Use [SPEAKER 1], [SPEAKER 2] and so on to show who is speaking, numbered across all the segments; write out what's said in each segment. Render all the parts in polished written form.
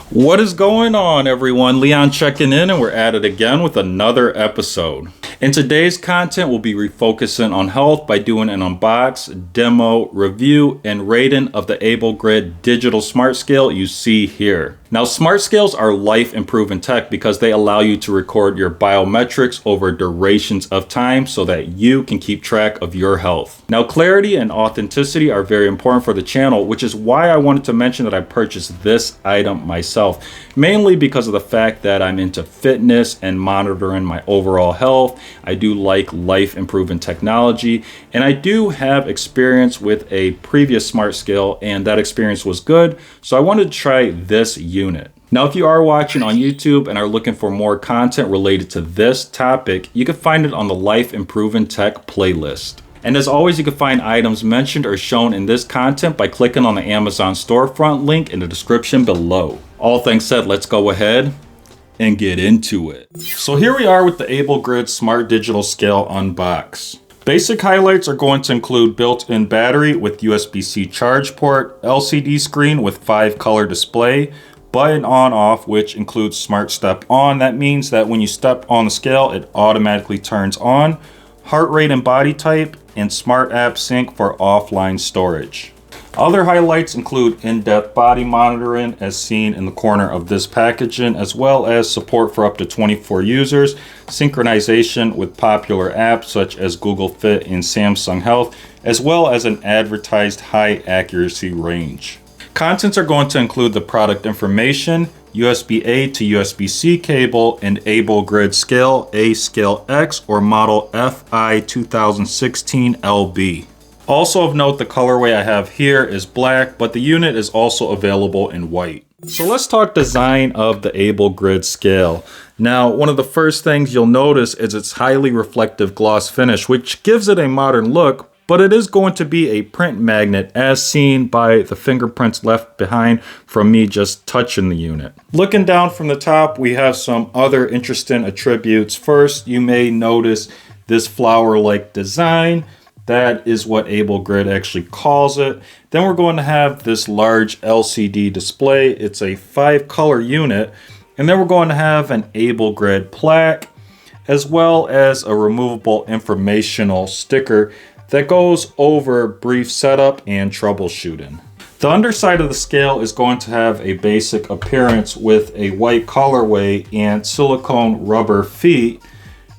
[SPEAKER 1] What is going on, everyone? Leon checking in, and we're at it again with another episode. In today's content, we'll be refocusing on health by doing an unbox, demo, review, and rating of the Ablegrid Digital Smart Scale you see here. Now, smart scales are life-improving tech because they allow you to record your biometrics over durations of time so that you can keep track of your health. Now, clarity and authenticity are very important for the channel, which is why I wanted to mention that I purchased this item myself, mainly because of the fact that I'm into fitness and monitoring my overall health. I do like life-improving technology, and I do have experience with a previous smart scale, and that experience was good, so I wanted to try this unit. Now, if you are watching on YouTube and are looking for more content related to this topic, you can find it on the Life Improving Tech playlist. And as always, you can find items mentioned or shown in this content by clicking on the Amazon storefront link in the description below. All things said, let's go ahead and get into it. So here we are with the Ablegrid Smart Digital Scale Unbox. Basic highlights are going to include built-in battery with USB-C charge port, LCD screen with 5-color display, button on-off, which includes smart step on. That means that when you step on the scale, it automatically turns on, heart rate and body type, and smart app sync for offline storage. Other highlights include in-depth body monitoring as seen in the corner of this packaging, as well as support for up to 24 users, synchronization with popular apps such as Google Fit and Samsung Health, as well as an advertised high accuracy range. Contents are going to include the product information, USB-A to USB-C cable, and Ablegrid scale, A Scale X or model FI 2016 LB. Also of note, the colorway I have here is black, but the unit is also available in white. So let's talk design of the Ablegrid scale. Now, one of the first things you'll notice is its highly reflective gloss finish, which gives it a modern look, but it is going to be a print magnet as seen by the fingerprints left behind from me just touching the unit. Looking down from the top, we have some other interesting attributes. First, you may notice this flower-like design. That is what Ablegrid actually calls it. Then we're going to have this large LCD display. It's a 5-color unit. And then we're going to have an Ablegrid plaque, as well as a removable informational sticker that goes over brief setup and troubleshooting. The underside of the scale is going to have a basic appearance with a white colorway and silicone rubber feet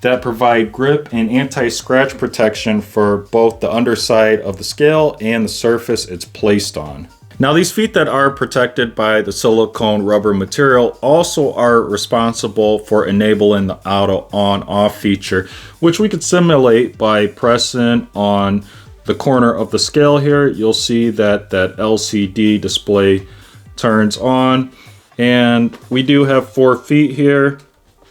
[SPEAKER 1] that provide grip and anti-scratch protection for both the underside of the scale and the surface it's placed on. Now, these feet that are protected by the silicone rubber material also are responsible for enabling the auto on-off feature, which we could simulate by pressing on the corner of the scale here. You'll see that that LCD display turns on, and we do have 4 feet here.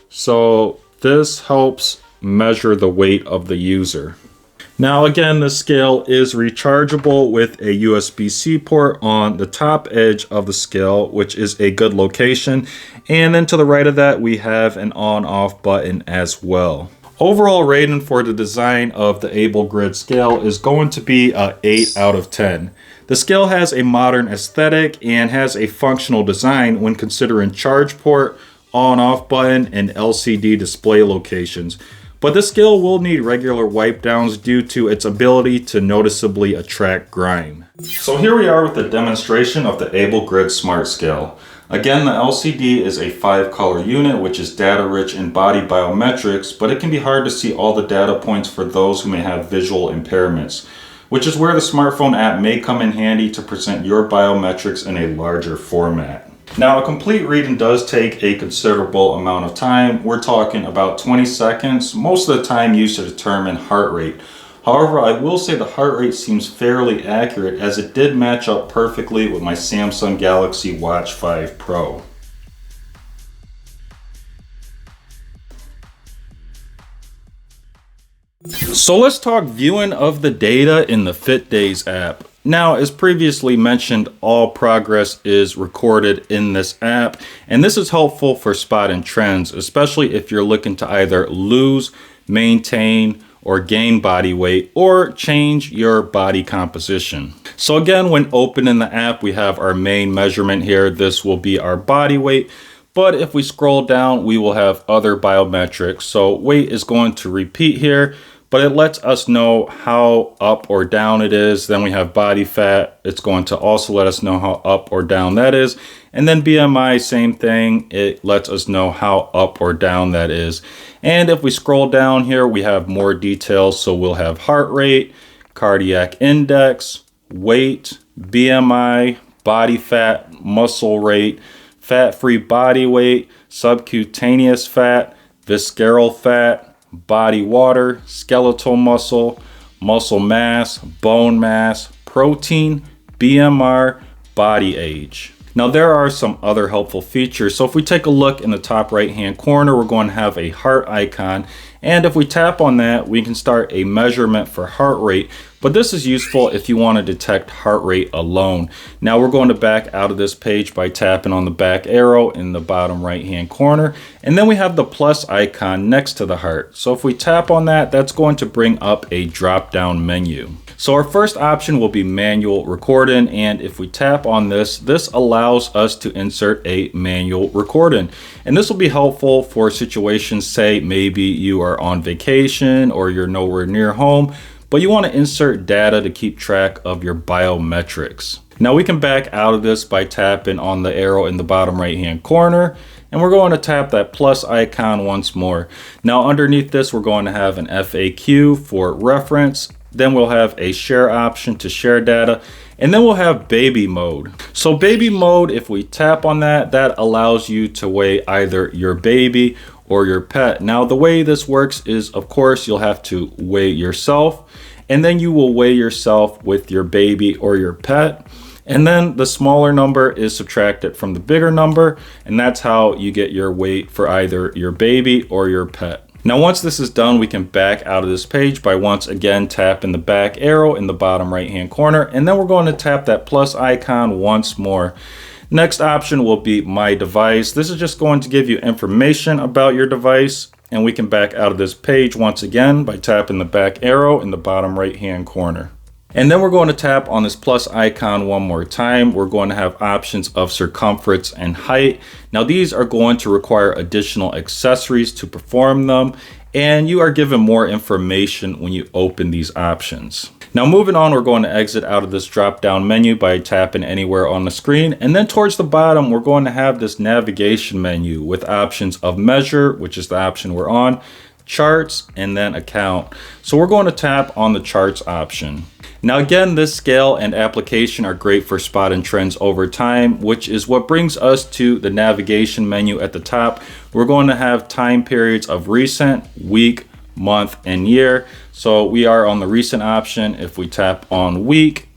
[SPEAKER 1] So this helps measure the weight of the user. Now again, the scale is rechargeable with a USB-C port on the top edge of the scale, which is a good location. And then to the right of that, we have an on-off button as well. Overall rating for the design of the Ablegrid scale is going to be an 8 out of 10. The scale has a modern aesthetic and has a functional design when considering charge port, on-off button, and LCD display locations. But this scale will need regular wipe downs due to its ability to noticeably attract grime. So here we are with the demonstration of the Ablegrid Smart Scale. Again, the LCD is a 5-color unit, which is data rich in body biometrics, but it can be hard to see all the data points for those who may have visual impairments, which is where the smartphone app may come in handy to present your biometrics in a larger format. Now, a complete reading does take a considerable amount of time. We're talking about 20 seconds, most of the time used to determine heart rate. However, I will say the heart rate seems fairly accurate as it did match up perfectly with my Samsung Galaxy Watch 5 Pro. So let's talk viewing of the data in the FitDays app. Now, as previously mentioned, all progress is recorded in this app, and this is helpful for spotting trends, especially if you're looking to either lose, maintain, or gain body weight, or change your body composition. So again, when opening the app, we have our main measurement here. This will be our body weight. But if we scroll down, we will have other biometrics. So weight is going to repeat here, but it lets us know how up or down it is. Then we have body fat. It's going to also let us know how up or down that is. And then BMI, same thing. It lets us know how up or down that is. And if we scroll down here, we have more details. So we'll have heart rate, cardiac index, weight, BMI, body fat, muscle rate, fat-free body weight, subcutaneous fat, visceral fat, body water, skeletal muscle, muscle mass, bone mass, protein, BMR, body age. Now there are some other helpful features. So if we take a look in the top right hand corner, we're going to have a heart icon. And if we tap on that, we can start a measurement for heart rate. But this is useful if you want to detect heart rate alone. Now we're going to back out of this page by tapping on the back arrow in the bottom right hand corner. And then we have the plus icon next to the heart. So if we tap on that, that's going to bring up a drop down menu. So our first option will be manual recording, and if we tap on this, this allows us to insert a manual recording. And this will be helpful for situations, say maybe you are on vacation or you're nowhere near home, but you want to insert data to keep track of your biometrics. Now we can back out of this by tapping on the arrow in the bottom right hand corner, and we're going to tap that plus icon once more. Now underneath this, we're going to have an FAQ for reference. Then we'll have a share option to share data, and then we'll have baby mode. So baby mode, if we tap on that, that allows you to weigh either your baby or your pet. Now the way this works is, of course, you'll have to weigh yourself, and then you will weigh yourself with your baby or your pet. And then the smaller number is subtracted from the bigger number, and that's how you get your weight for either your baby or your pet. Now once this is done, we can back out of this page by once again tapping the back arrow in the bottom right hand corner, and then we're going to tap that plus icon once more. Next option will be my device. This is just going to give you information about your device, and we can back out of this page once again by tapping the back arrow in the bottom right hand corner. And then we're going to tap on this plus icon one more time. We're going to have options of circumference and height. Now these are going to require additional accessories to perform them, and you are given more information when you open these options. Now moving on, we're going to exit out of this drop down menu by tapping anywhere on the screen. And then towards the bottom, we're going to have this navigation menu with options of measure, which is the option we're on, charts, and then account. So we're going to tap on the charts option. Now again, this scale and application are great for spotting trends over time, which is what brings us to the navigation menu at the top. We're going to have time periods of recent, week, month, and year. So we are on the recent option. If we tap on week,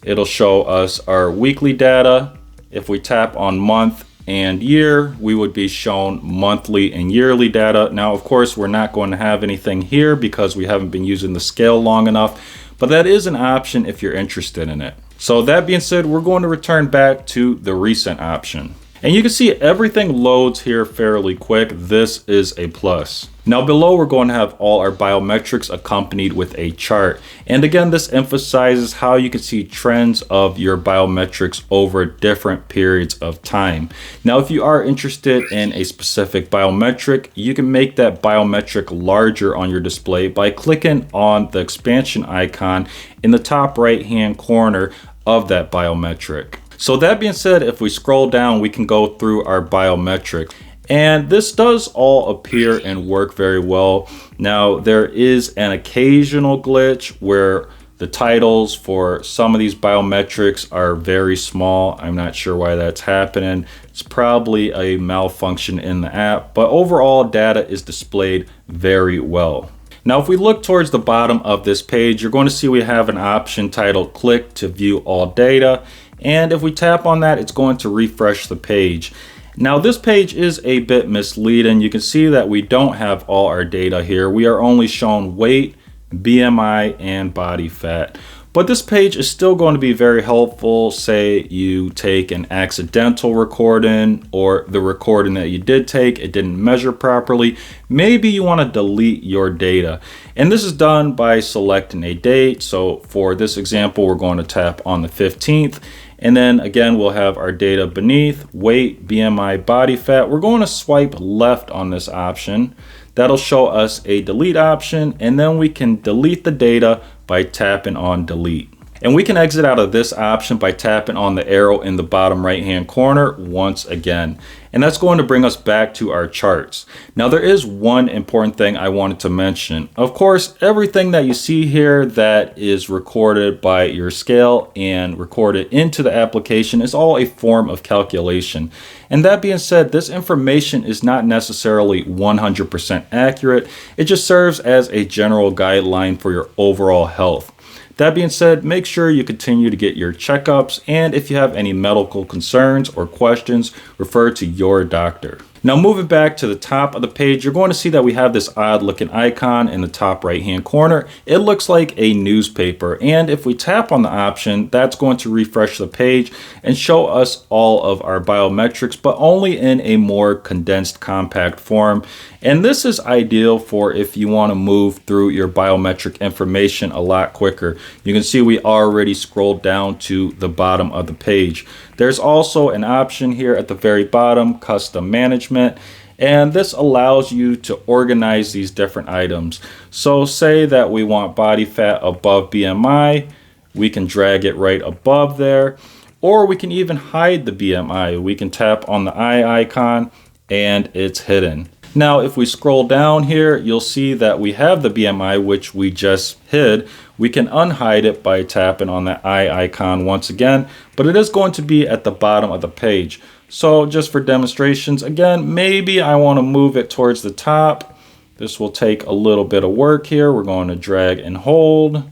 [SPEAKER 1] it'll show us our weekly data. If we tap on month and year, we would be shown monthly and yearly data. Now, of course, we're not going to have anything here because we haven't been using the scale long enough, but that is an option if you're interested in it. So that being said, we're going to return back to the recent option. And you can see everything loads here fairly quick. This is a plus. Now below, we're going to have all our biometrics accompanied with a chart. And again, this emphasizes how you can see trends of your biometrics over different periods of time. Now, if you are interested in a specific biometric, you can make that biometric larger on your display by clicking on the expansion icon in the top right-hand corner of that biometric. So that being said, if we scroll down, we can go through our biometrics. And this does all appear and work very well. Now, there is an occasional glitch where the titles for some of these biometrics are very small. I'm not sure why that's happening. It's probably a malfunction in the app, but overall data is displayed very well. Now, if we look towards the bottom of this page, you're going to see we have an option titled Click to View All Data. And if we tap on that, it's going to refresh the page. Now this page is a bit misleading. You can see that we don't have all our data here. We are only shown weight, BMI, and body fat. But this page is still going to be very helpful. Say you take an accidental recording, or the recording that you did take, it didn't measure properly. Maybe you want to delete your data. And this is done by selecting a date. So for this example, we're going to tap on the 15th. And then again, we'll have our data beneath, weight, BMI, body fat. We're going to swipe left on this option. That'll show us a delete option, and then we can delete the data by tapping on delete. And we can exit out of this option by tapping on the arrow in the bottom right hand corner once again. And that's going to bring us back to our charts. Now there is one important thing I wanted to mention. Of course, everything that you see here that is recorded by your scale and recorded into the application is all a form of calculation. And that being said, this information is not necessarily 100% accurate. It just serves as a general guideline for your overall health. That being said, make sure you continue to get your checkups, and if you have any medical concerns or questions, refer to your doctor. Now moving back to the top of the page, you're going to see that we have this odd looking icon in the top right hand corner. It looks like a newspaper, and if we tap on the option, that's going to refresh the page and show us all of our biometrics, but only in a more condensed, compact form. And this is ideal for if you want to move through your biometric information a lot quicker. You can see we already scrolled down to the bottom of the page. There's also an option here at the very bottom, custom management, and this allows you to organize these different items. So say that we want body fat above BMI, we can drag it right above there, or we can even hide the BMI. We can tap on the eye icon and it's hidden. Now, if we scroll down here, you'll see that we have the BMI, which we just hid. We can unhide it by tapping on the eye icon once again, but it is going to be at the bottom of the page. So just for demonstrations, again, maybe I want to move it towards the top. This will take a little bit of work here. We're going to drag and hold.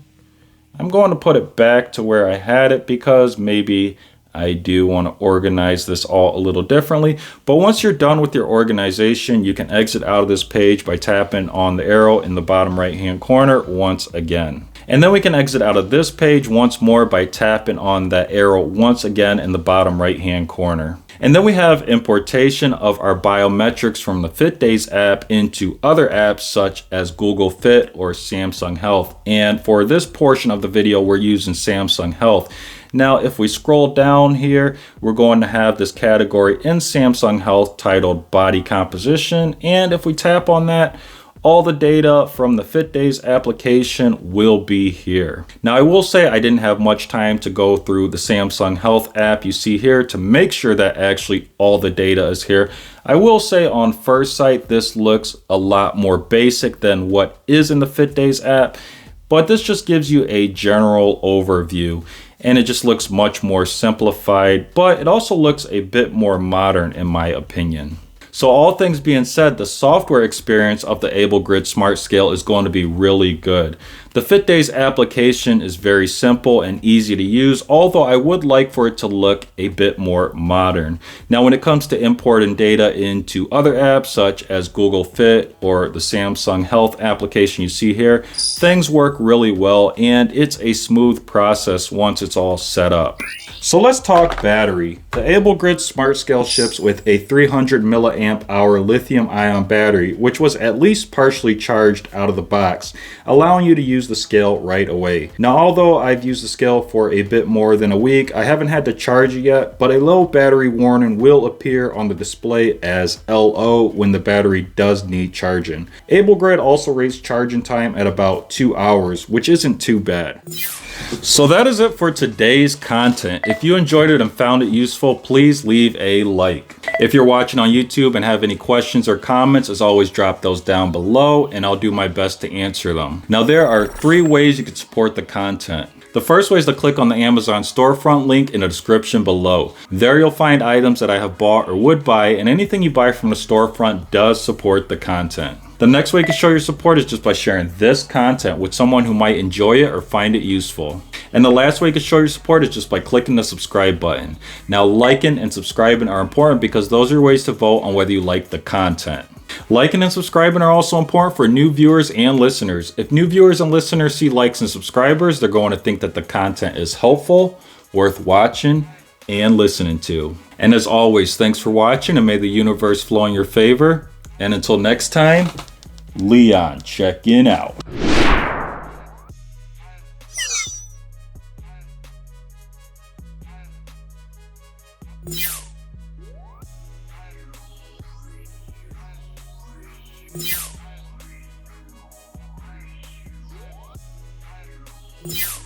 [SPEAKER 1] I'm going to put it back to where I had it because maybe I do want to organize this all a little differently. But once you're done with your organization, you can exit out of this page by tapping on the arrow in the bottom right hand corner once again. And then we can exit out of this page once more by tapping on that arrow once again in the bottom right hand corner. And then we have importation of our biometrics from the FitDays app into other apps such as Google Fit or Samsung Health. And for this portion of the video, we're using Samsung Health. Now, if we scroll down here, we're going to have this category in Samsung Health titled Body Composition. And if we tap on that, all the data from the FitDays application will be here. Now, I will say I didn't have much time to go through the Samsung Health app you see here to make sure that actually all the data is here. I will say on first sight, this looks a lot more basic than what is in the FitDays app, but this just gives you a general overview. And it just looks much more simplified, but it also looks a bit more modern in my opinion. So all things being said, the software experience of the Ablegrid Smart Scale is going to be really good. The FitDays application is very simple and easy to use, although I would like for it to look a bit more modern. Now, when it comes to importing data into other apps such as Google Fit or the Samsung Health application you see here, things work really well and it's a smooth process once it's all set up. So let's talk battery. The Ablegrid Smart Scale ships with a 300 milliamp hour lithium ion battery, which was at least partially charged out of the box, allowing you to use the scale right away. Now, although I've used the scale for a bit more than a week, I haven't had to charge it yet, but a low battery warning will appear on the display as LO when the battery does need charging. Ablegrid also rates charging time at about 2 hours, which isn't too bad. So that is it for today's content. If you enjoyed it and found it useful, please leave a like. If you're watching on YouTube and have any questions or comments, as always, drop those down below and I'll do my best to answer them. Now, there are 3 ways you can support the content. The first way is to click on the Amazon storefront link in the description below. There you'll find items that I have bought or would buy, and anything you buy from the storefront does support the content. The next way you can show your support is just by sharing this content with someone who might enjoy it or find it useful. And the last way you can show your support is just by clicking the subscribe button. Now, liking and subscribing are important because those are ways to vote on whether you like the content. Liking and subscribing are also important for new viewers and listeners. If new viewers and listeners see likes and subscribers, they're going to think that the content is helpful, worth watching, and listening to. And as always, thanks for watching, and may the universe flow in your favor. And until next time, Leon checking out.
[SPEAKER 2] You